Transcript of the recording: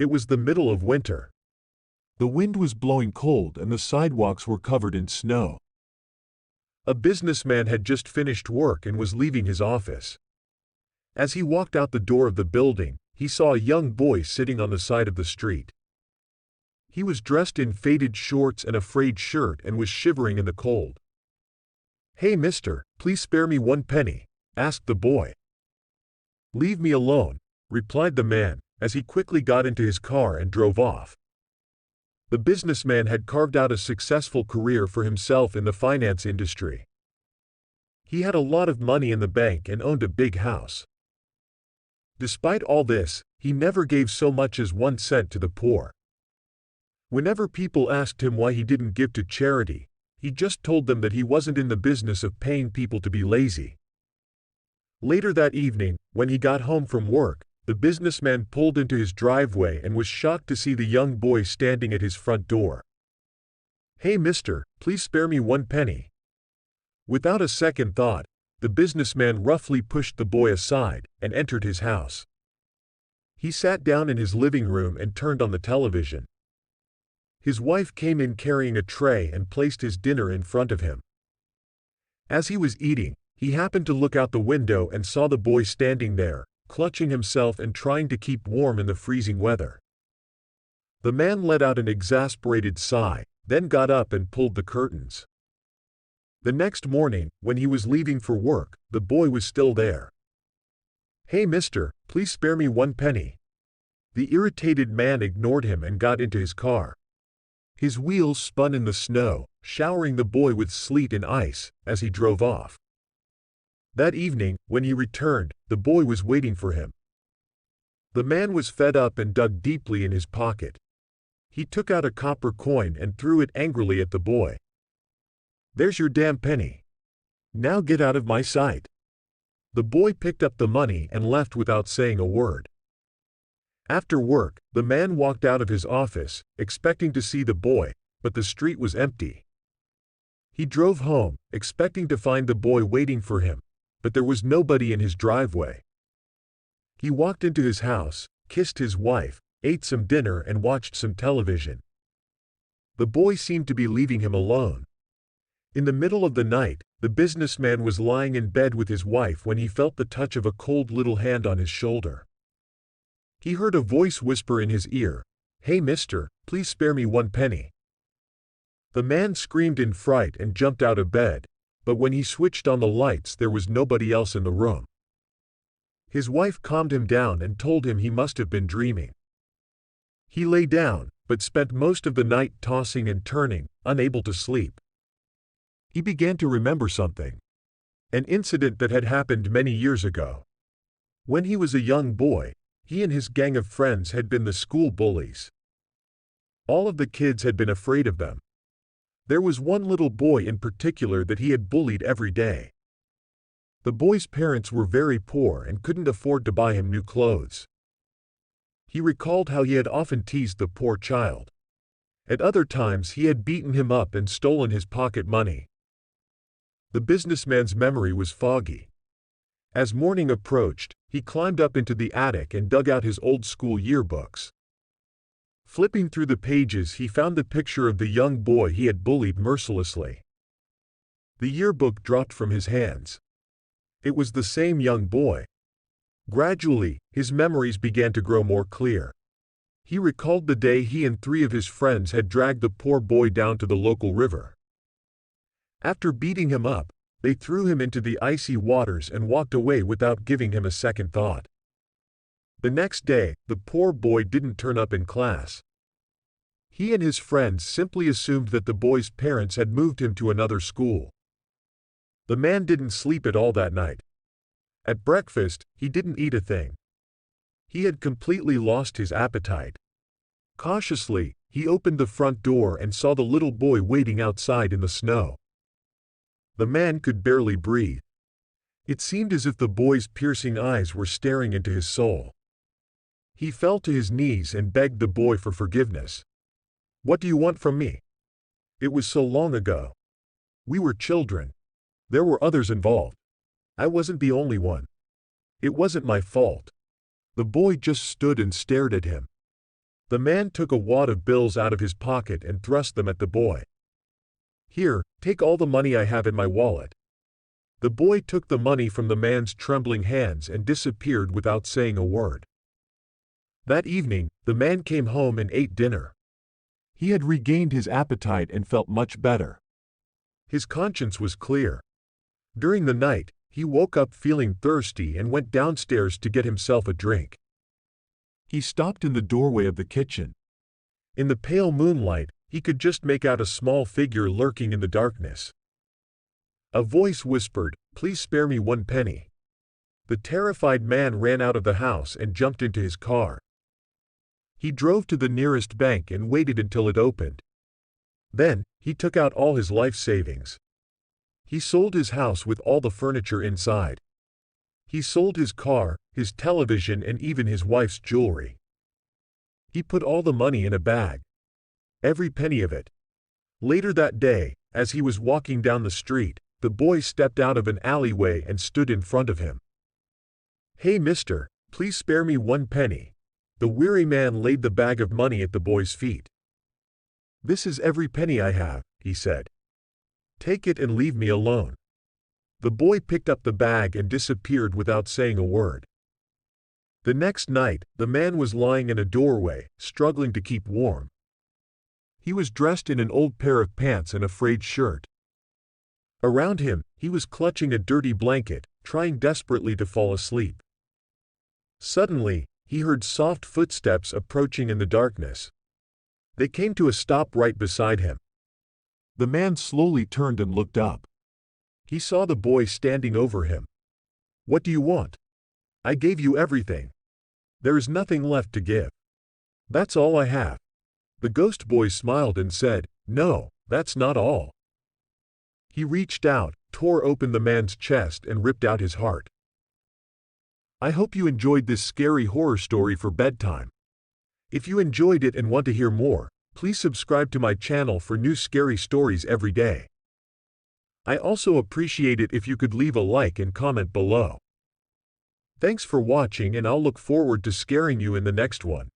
It was the middle of winter. The wind was blowing cold and the sidewalks were covered in snow. A businessman had just finished work and was leaving his office. As he walked out the door of the building, he saw a young boy sitting on the side of the street. He was dressed in faded shorts and a frayed shirt and was shivering in the cold. "Hey mister, please spare me 1 penny," asked the boy. "Leave me alone," replied the man, as he quickly got into his car and drove off. The businessman had carved out a successful career for himself in the finance industry. He had a lot of money in the bank and owned a big house. Despite all this, he never gave so much as 1 cent to the poor. Whenever people asked him why he didn't give to charity, he just told them that he wasn't in the business of paying people to be lazy. Later that evening, when he got home from work, the businessman pulled into his driveway and was shocked to see the young boy standing at his front door. "Hey mister, please spare me 1 penny." Without a second thought, the businessman roughly pushed the boy aside and entered his house. He sat down in his living room and turned on the television. His wife came in carrying a tray and placed his dinner in front of him. As he was eating, he happened to look out the window and saw the boy standing there, clutching himself and trying to keep warm in the freezing weather. The man let out an exasperated sigh, then got up and pulled the curtains. The next morning, when he was leaving for work, the boy was still there. "Hey mister, please spare me 1 penny." The irritated man ignored him and got into his car. His wheels spun in the snow, showering the boy with sleet and ice, as he drove off. That evening, when he returned, the boy was waiting for him. The man was fed up and dug deeply in his pocket. He took out a copper coin and threw it angrily at the boy. "There's your damn penny. Now get out of my sight." The boy picked up the money and left without saying a word. After work, the man walked out of his office, expecting to see the boy, but the street was empty. He drove home, expecting to find the boy waiting for him, but there was nobody in his driveway. He walked into his house, kissed his wife, ate some dinner and watched some television. The boy seemed to be leaving him alone. In the middle of the night, the businessman was lying in bed with his wife when he felt the touch of a cold little hand on his shoulder. He heard a voice whisper in his ear, "Hey mister, please spare me 1 penny." The man screamed in fright and jumped out of bed, but when he switched on the lights there was nobody else in the room. His wife calmed him down and told him he must have been dreaming. He lay down, but spent most of the night tossing and turning, unable to sleep. He began to remember something. An incident that had happened many years ago. When he was a young boy, he and his gang of friends had been the school bullies. All of the kids had been afraid of them. There was one little boy in particular that he had bullied every day. The boy's parents were very poor and couldn't afford to buy him new clothes. He recalled how he had often teased the poor child. At other times he had beaten him up and stolen his pocket money. The businessman's memory was foggy. As morning approached, he climbed up into the attic and dug out his old school yearbooks. Flipping through the pages, he found the picture of the young boy he had bullied mercilessly. The yearbook dropped from his hands. It was the same young boy. Gradually, his memories began to grow more clear. He recalled the day he and 3 of his friends had dragged the poor boy down to the local river. After beating him up, they threw him into the icy waters and walked away without giving him a second thought. The next day, the poor boy didn't turn up in class. He and his friends simply assumed that the boy's parents had moved him to another school. The man didn't sleep at all that night. At breakfast, he didn't eat a thing. He had completely lost his appetite. Cautiously, he opened the front door and saw the little boy waiting outside in the snow. The man could barely breathe. It seemed as if the boy's piercing eyes were staring into his soul. He fell to his knees and begged the boy for forgiveness. "What do you want from me? It was so long ago. We were children. There were others involved. I wasn't the only one. It wasn't my fault." The boy just stood and stared at him. The man took a wad of bills out of his pocket and thrust them at the boy. "Here, take all the money I have in my wallet." The boy took the money from the man's trembling hands and disappeared without saying a word. That evening, the man came home and ate dinner. He had regained his appetite and felt much better. His conscience was clear. During the night, he woke up feeling thirsty and went downstairs to get himself a drink. He stopped in the doorway of the kitchen. In the pale moonlight, he could just make out a small figure lurking in the darkness. A voice whispered, "Please spare me 1 penny." The terrified man ran out of the house and jumped into his car. He drove to the nearest bank and waited until it opened. Then, he took out all his life savings. He sold his house with all the furniture inside. He sold his car, his television, and even his wife's jewelry. He put all the money in a bag. Every penny of it. Later that day, as he was walking down the street, the boy stepped out of an alleyway and stood in front of him. "Hey mister, please spare me 1 penny." The weary man laid the bag of money at the boy's feet. "This is every penny I have," he said. "Take it and leave me alone." The boy picked up the bag and disappeared without saying a word. The next night, the man was lying in a doorway, struggling to keep warm. He was dressed in an old pair of pants and a frayed shirt. Around him, he was clutching a dirty blanket, trying desperately to fall asleep. Suddenly, he heard soft footsteps approaching in the darkness. They came to a stop right beside him. The man slowly turned and looked up. He saw the boy standing over him. "What do you want?" "I gave you everything. There is nothing left to give." "That's all I have." The ghost boy smiled and said, "No, that's not all." He reached out, tore open the man's chest and ripped out his heart. I hope you enjoyed this scary horror story for bedtime. If you enjoyed it and want to hear more, please subscribe to my channel for new scary stories every day. I also appreciate it if you could leave a like and comment below. Thanks for watching, and I'll look forward to scaring you in the next one.